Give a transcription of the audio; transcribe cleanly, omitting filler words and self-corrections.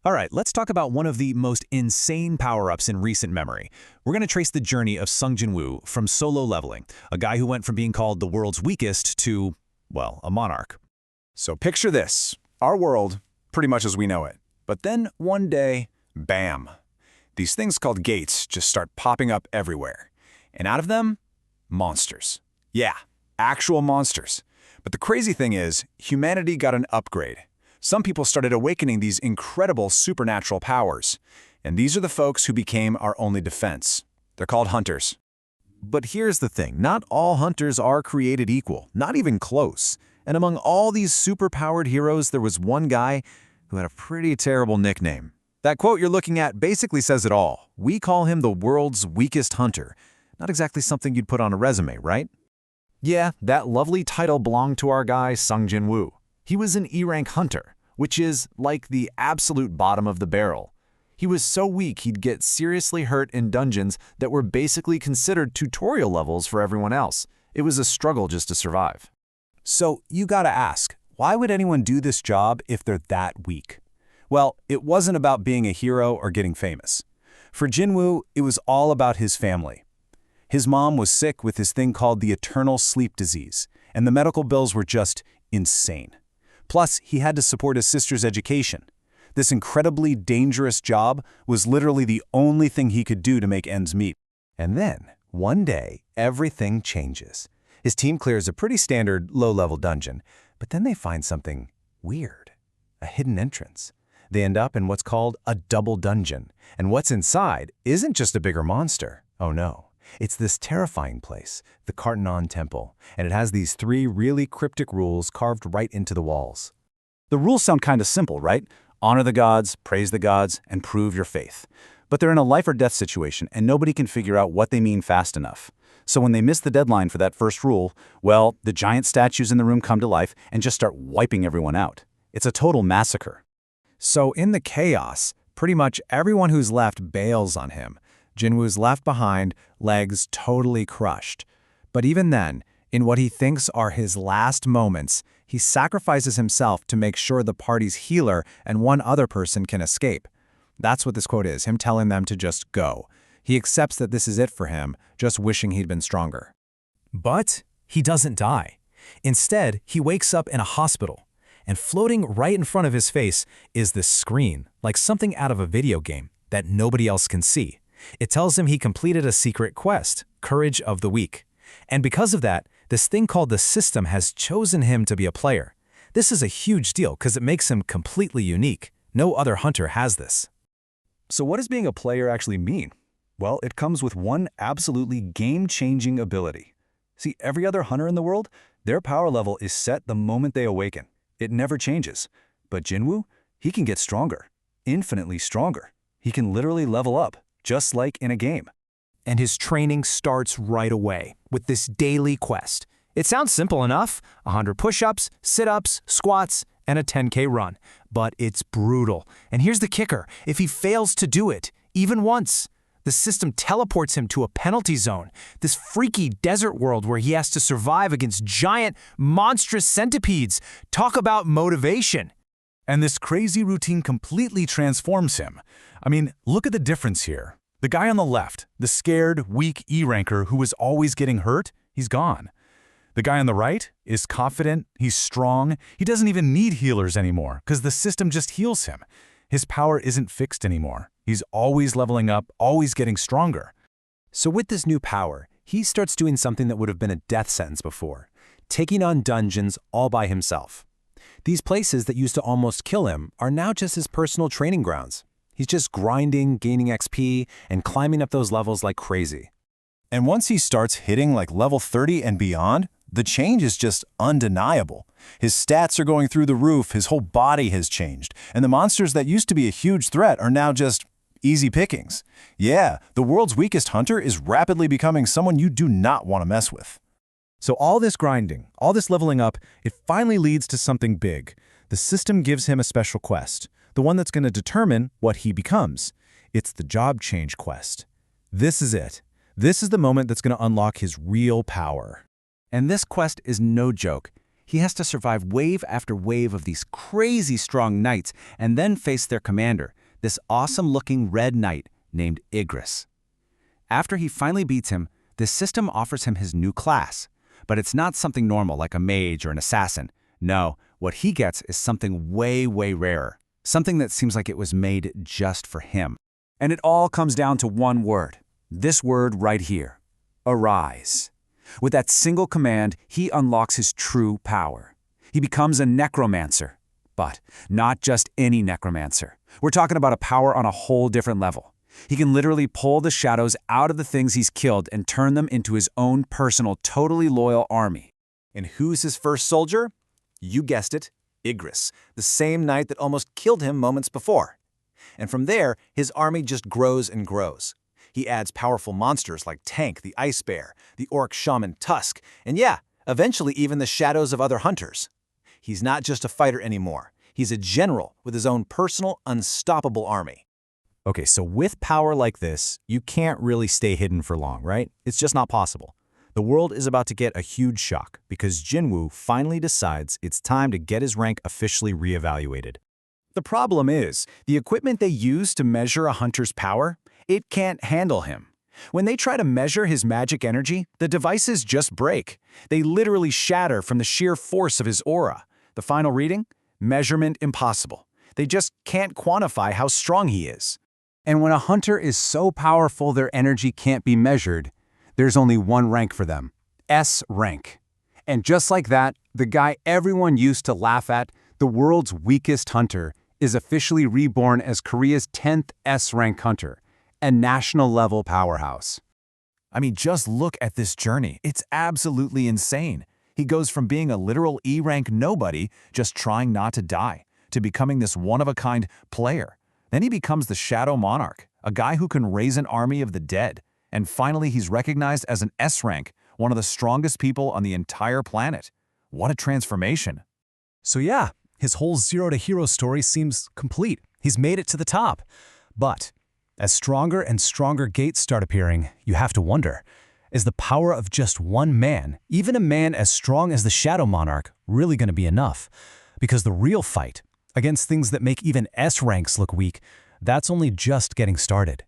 All right, let's talk about one of the most insane power-ups in recent memory. We're going to trace the journey of Sung Jin-woo from solo leveling, a guy who went from being called the world's weakest to, well, a monarch. So picture this, our world, pretty much as we know it. But then one day, bam, these things called gates just start popping up everywhere. And out of them, monsters. Yeah, actual monsters. But the crazy thing is, humanity got an upgrade. Some people started awakening these incredible supernatural powers. And these are the folks who became our only defense. They're called hunters. But here's the thing, not all hunters are created equal, not even close. And among all these superpowered heroes, there was one guy who had a pretty terrible nickname. That quote you're looking at basically says it all. We call him the world's weakest hunter. Not exactly something you'd put on a resume, right? Yeah, that lovely title belonged to our guy, Sung Jin-woo. He was an E-rank hunter, which is like the absolute bottom of the barrel. He was so weak he'd get seriously hurt in dungeons that were basically considered tutorial levels for everyone else. It was a struggle just to survive. So you gotta ask, why would anyone do this job if they're that weak? Well, it wasn't about being a hero or getting famous. For Jin-woo, it was all about his family. His mom was sick with this thing called the eternal sleep disease, and the medical bills were just insane. Plus, he had to support his sister's education. This incredibly dangerous job was literally the only thing he could do to make ends meet. And then, one day, everything changes. His team clears a pretty standard low-level dungeon, but then they find something weird, a hidden entrance. They end up in what's called a double dungeon, and what's inside isn't just a bigger monster. Oh no, it's this terrifying place, the Kartanon Temple, and it has these 3 really cryptic rules carved right into the walls. The rules sound kind of simple, right? Honor the gods, praise the gods, and prove your faith. But they're in a life or death situation, and nobody can figure out what they mean fast enough. So when they miss the deadline for that first rule, well, the giant statues in the room come to life and just start wiping everyone out. It's a total massacre. So in the chaos, pretty much everyone who's left bails on him. Jin-woo's left behind, legs totally crushed. But even then, in what he thinks are his last moments, he sacrifices himself to make sure the party's healer and one other person can escape. That's what this quote is, him telling them to just go. He accepts that this is it for him, just wishing he'd been stronger. But he doesn't die. Instead, he wakes up in a hospital. And floating right in front of his face is this screen, like something out of a video game, that nobody else can see. It tells him he completed a secret quest, Courage of the Weak. And because of that, this thing called the system has chosen him to be a player. This is a huge deal because it makes him completely unique. No other hunter has this. So what does being a player actually mean? Well, it comes with one absolutely game-changing ability. See, every other hunter in the world, their power level is set the moment they awaken. It never changes. But Jin-woo, he can get stronger, infinitely stronger. He can literally level up, just like in a game. And his training starts right away with this daily quest. It sounds simple enough, 100 push-ups, sit-ups, squats, and a 10K run. But it's brutal. And here's the kicker. If he fails to do it, even once, the system teleports him to a penalty zone, this freaky desert world where he has to survive against giant, monstrous centipedes. Talk about motivation. And this crazy routine completely transforms him. I mean, look at the difference here. The guy on the left, the scared, weak E-ranker who was always getting hurt, he's gone. The guy on the right is confident, he's strong, he doesn't even need healers anymore because the system just heals him. His power isn't fixed anymore. He's always leveling up, always getting stronger. So with this new power, he starts doing something that would have been a death sentence before, taking on dungeons all by himself. These places that used to almost kill him are now just his personal training grounds. He's just grinding, gaining XP, and climbing up those levels like crazy. And once he starts hitting like level 30 and beyond, the change is just undeniable. His stats are going through the roof, his whole body has changed, and the monsters that used to be a huge threat are now just easy pickings. Yeah, the world's weakest hunter is rapidly becoming someone you do not want to mess with. So all this grinding, all this leveling up, it finally leads to something big. The system gives him a special quest, the one that's going to determine what he becomes. It's the job change quest. This is it. This is the moment that's going to unlock his real power. And this quest is no joke. He has to survive wave after wave of these crazy strong knights and then face their commander, this awesome-looking red knight named Igris. After he finally beats him, this system offers him his new class. But it's not something normal like a mage or an assassin. No, what he gets is something way, way rarer. Something that seems like it was made just for him. And it all comes down to one word. This word right here. Arise. With that single command, he unlocks his true power. He becomes a necromancer. But not just any necromancer. We're talking about a power on a whole different level. He can literally pull the shadows out of the things he's killed and turn them into his own personal, totally loyal army. And who's his first soldier? You guessed it, Igris, the same knight that almost killed him moments before. And from there, his army just grows and grows. He adds powerful monsters like Tank, the Ice Bear, the Orc Shaman Tusk, and yeah, eventually even the shadows of other hunters. He's not just a fighter anymore. He's a general with his own personal, unstoppable army. Okay, so with power like this, you can't really stay hidden for long, right? It's just not possible. The world is about to get a huge shock because Jinwu finally decides it's time to get his rank officially reevaluated. The problem is, the equipment they use to measure a hunter's power, it can't handle him. When they try to measure his magic energy, the devices just break. They literally shatter from the sheer force of his aura. The final reading? Measurement impossible. They just can't quantify how strong he is. And when a hunter is so powerful their energy can't be measured, there's only one rank for them, S rank. And just like that, the guy everyone used to laugh at, the world's weakest hunter, is officially reborn as Korea's 10th S rank hunter, a national-level powerhouse. I mean, just look at this journey. It's absolutely insane. He goes from being a literal E-rank nobody, just trying not to die, to becoming this one-of-a-kind player. Then he becomes the Shadow Monarch, a guy who can raise an army of the dead. And finally, he's recognized as an S-rank, one of the strongest people on the entire planet. What a transformation. So yeah, his whole Zero to Hero story seems complete. He's made it to the top. But as stronger and stronger gates start appearing, you have to wonder, is the power of just one man, even a man as strong as the Shadow Monarch, really going to be enough? Because the real fight, against things that make even S ranks look weak, that's only just getting started.